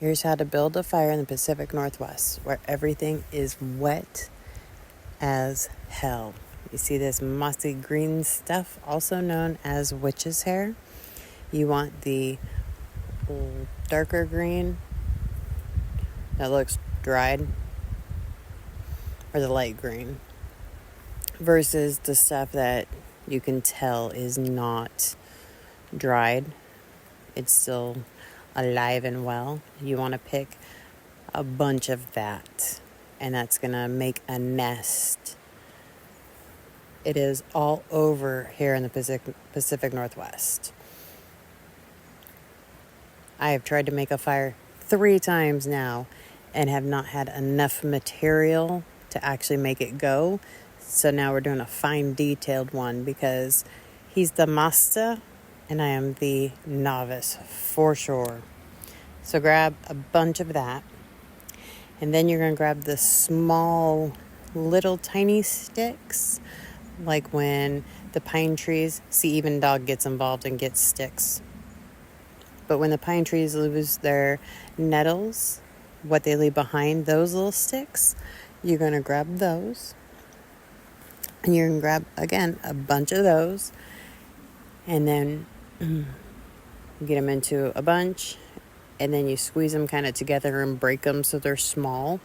Here's how to build a fire in the Pacific Northwest where everything is wet as hell. You see this mossy green stuff, also known as witch's hair. You want the darker green that looks dried, or the light green, versus the stuff that you can tell is not dried. It's still alive and well. You want to pick a bunch of that, and that's going to make a nest. It is all over here in the Pacific Northwest. I have tried to make a fire 3 times now and have not had enough material to actually make it go. So now we're doing a fine detailed one because he's the master and I am the novice for sure. So grab a bunch of that, and then you're going to grab the small little tiny sticks, like when the pine trees, see, even dog gets involved and gets sticks. But when the pine trees lose their nettles, what they leave behind, those little sticks, you're going to grab those. And you're going to grab, again, a bunch of those. And then get them into a bunch. And then you squeeze them kind of together and break them so they're small.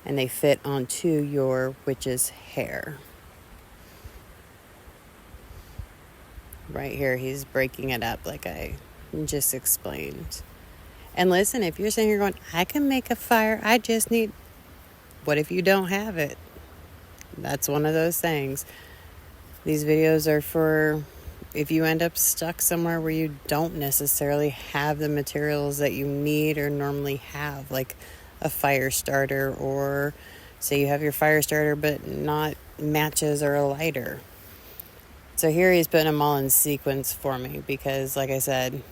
And they fit onto your witch's hair. Right here, he's breaking it up like I just explained. And listen, if you're sitting here going, I can make a fire, I just need... What if you don't have it? That's one of those things. These videos are for if you end up stuck somewhere where you don't necessarily have the materials that you need or normally have, like a fire starter, or say you have your fire starter but not matches or a lighter. So here he's putting them all in sequence for me because, like I said,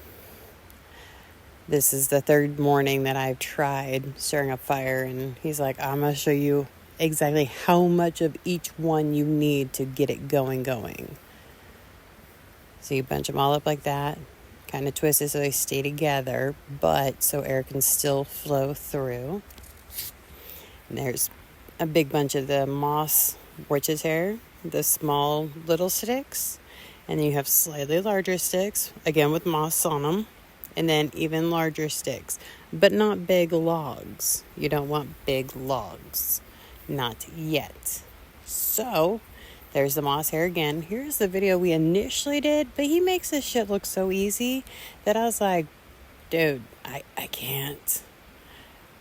this is the 3rd morning that I've tried stirring up fire, and he's like, I'm going to show you exactly how much of each one you need to get it going. So you bunch them all up like that, kind of twist it so they stay together, but so air can still flow through. And there's a big bunch of the moss witch's hair, the small little sticks, and then you have slightly larger sticks, again with moss on them, and then even larger sticks, but not big logs. You don't want big logs, not yet. So there's the moss hair again. Here's the video we initially did, but he makes this shit look so easy that I was like, dude, I can't.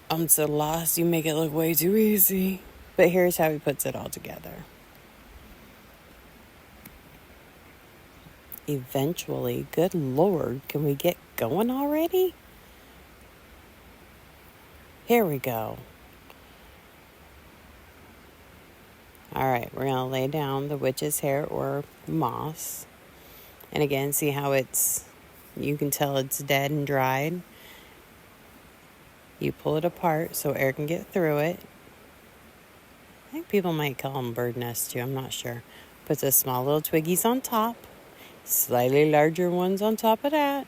I'm so lost. You make it look way too easy. But here's how he puts it all together. Eventually, good Lord, can we get going already? Here we go. All right, we're going to lay down the witch's hair or moss. And again, see how you can tell it's dead and dried. You pull it apart so air can get through it. I think people might call them bird nests too, I'm not sure. Put the small little twiggies on top. Slightly larger ones on top of that.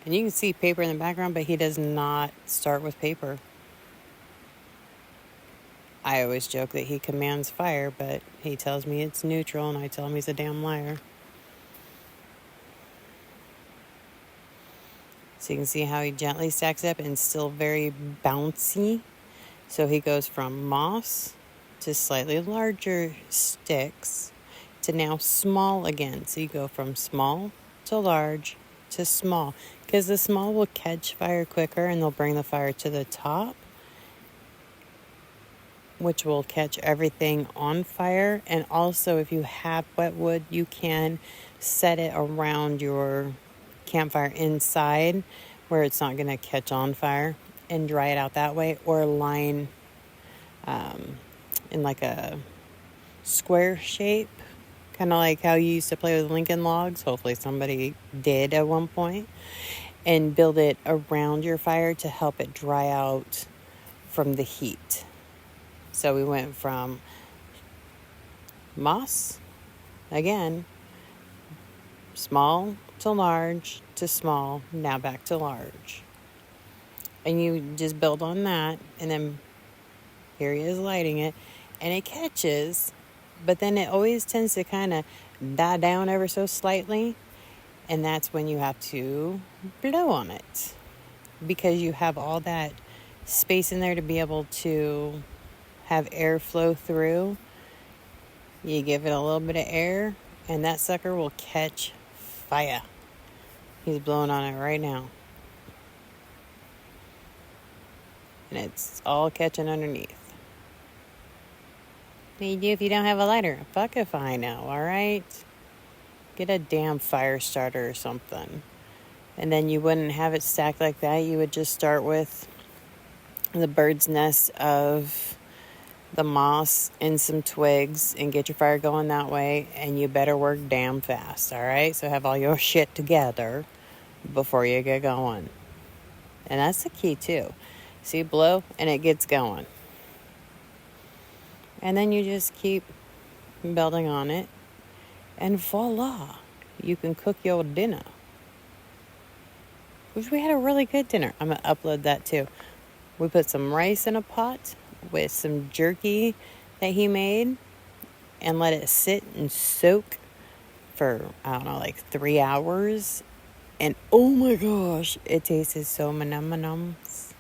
And you can see paper in the background, but he does not start with paper. I always joke that he commands fire, but he tells me it's neutral, and I tell him he's a damn liar. So you can see how he gently stacks up and still very bouncy. So he goes from moss to slightly larger sticks to now small again. So you go from small to large to small, because the small will catch fire quicker and they'll bring the fire to the top, which will catch everything on fire. And also, if you have wet wood, you can set it around your campfire inside where it's not going to catch on fire and dry it out that way, or line in like a square shape, kind of like how you used to play with Lincoln logs. Hopefully somebody did at one point, and build it around your fire to help it dry out from the heat. So we went from moss, again, small to large to small, now back to large. And you just build on that, and then here he is lighting it, and it catches, but then it always tends to kind of die down ever so slightly, and that's when you have to blow on it, because you have all that space in there to be able to have air flow through. You give it a little bit of air, and that sucker will catch fire. He's blowing on it right now. And it's all catching underneath. What do you do if you don't have a lighter? Fuck if I know, alright? Get a damn fire starter or something. And then you wouldn't have it stacked like that. You would just start with the bird's nest of the moss and some twigs and get your fire going that way. And you better work damn fast, alright? So have all your shit together before you get going. And that's the key too. See, blow and it gets going. And then you just keep building on it. And voila, you can cook your dinner. Which we had a really good dinner. I'm going to upload that too. We put some rice in a pot with some jerky that he made and let it sit and soak for, I don't know, like 3 hours. And oh my gosh, it tasted so manum-manums.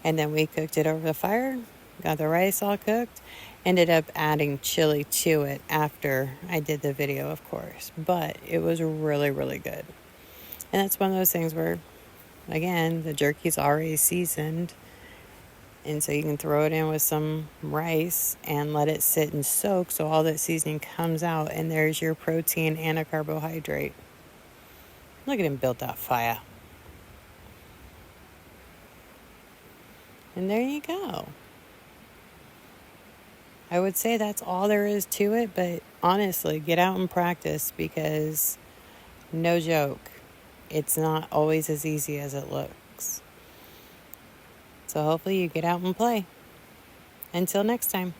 And then we cooked it over the fire, got the rice all cooked, ended up adding chili to it after I did the video, of course. But it was really, really good. And that's one of those things where, again, the jerky's already seasoned. And so you can throw it in with some rice and let it sit and soak so all that seasoning comes out. And there's your protein and a carbohydrate. Look at him build that fire. And there you go. I would say that's all there is to it, but honestly, get out and practice because, no joke, it's not always as easy as it looks. So hopefully you get out and play. Until next time.